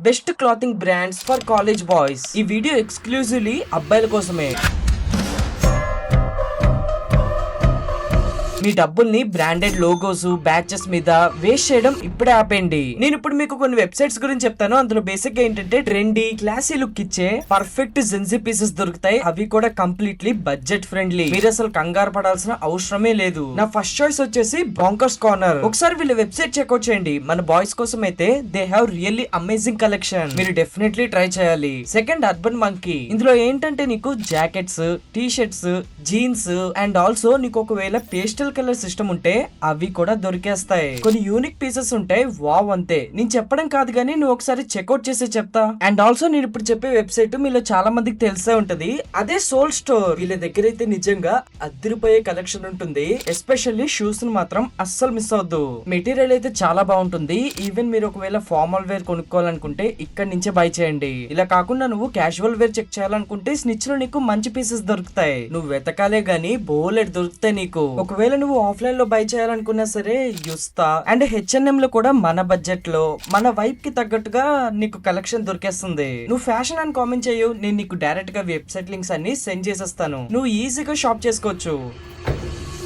Best clothing brands for college boys. ఈ video exclusively అబ్బాయిల కోసమే. మీ డబ్బుల్ని బ్రాండెడ్ లోగోస్ బ్యాచెస్ మీద వేస్ట్ చేయడం ఇప్పుడే ఆపేయండి. నేను ఇప్పుడు మీకు కొన్ని వెబ్సైట్స్ గురించి చెప్తాను. అందులో బేసిక్ గా ఏంటంటే ట్రెండీ క్లాసీ లుక్ ఇచ్చే పర్ఫెక్ట్ జెన్సీ పీసెస్ దొరుకుతాయి. అవి కూడా కంప్లీట్లీ బడ్జెట్ ఫ్రెండ్లీ. మీరు అసలు కంగారు పడాల్సిన అవసరమే లేదు. నా ఫస్ట్ చాయిస్ వచ్చేసి బాంకర్స్ కార్నర్. ఒకసారి వీళ్ళ వెబ్సైట్ చెక్అవుట్ చేయండి. మన బాయ్స్ కోసం అయితే they have really amazing collection. మీరు డెఫినెట్లీ ట్రై చేయాలి. Second urban monkey. ఇందులో ఏంటంటే నీకు jackets, T shirts, jeans and also నీకు ఒకవేళ పేస్టల్ కలర్ సిస్టమ్ ఉంటే అవి కూడా దొరికేస్తాయి. కొన్ని యూనిక్ పీసెస్ ఉంటాయి. వావ్ అంతే. నేను చెప్పడం కాదు కానీ నువ్వు ఒకసారి చెక్అవుట్ చేసి చెప్తా. అండ్ ఆల్సో నేను ఇప్పుడు చెప్పే వెబ్సైట్ మీలో చాలా మందికి తెలిసే ఉంటది. అదే సోల్ స్టోర్. వీళ్ళ దగ్గర అయితే నిజంగా అదిరిపోయే కలెక్షన్ ఉంటుంది. ఎస్పెషల్లీ షూస్ ని మాత్రం అస్సలు మిస్ అవద్దు. మెటీరియల్ అయితే చాలా బాగుంటుంది. ఈవెన్ మీరు ఒకవేళ ఫార్మల్ వేర్ కొనుక్కోవాలనుకుంటే ఇక్కడ నుంచే బై చేయండి. ఇలా కాకుండా నువ్వు క్యాజువల్ వేర్ చెక్ చేయాలనుకుంటే స్నిచ్ లో నీకు మంచి పీసెస్ దొరుకుతాయి. నువ్వు వెతకాలే గానీ బోలెట్ దొరుకుతాయి నీకు. ఒకవేళ నువ్వు ఆఫ్లైన్ లో బై చేయాలనుకున్నా సరే యుస్తా అండ్ H&M లో కూడా మన బడ్జెట్ లో మన వైప్ కి తగ్గట్టుగా నీకు కలెక్షన్ దొరికేస్తుంది. నువ్వు ఫ్యాషన్ అని కామెంట్ చేయు. నేను నీకు డైరెక్ట్ గా వెబ్సైట్ లింక్స్ అన్ని సెండ్ చేసేస్తాను. నువ్వు ఈజీగా షాప్ చేసుకోవచ్చు.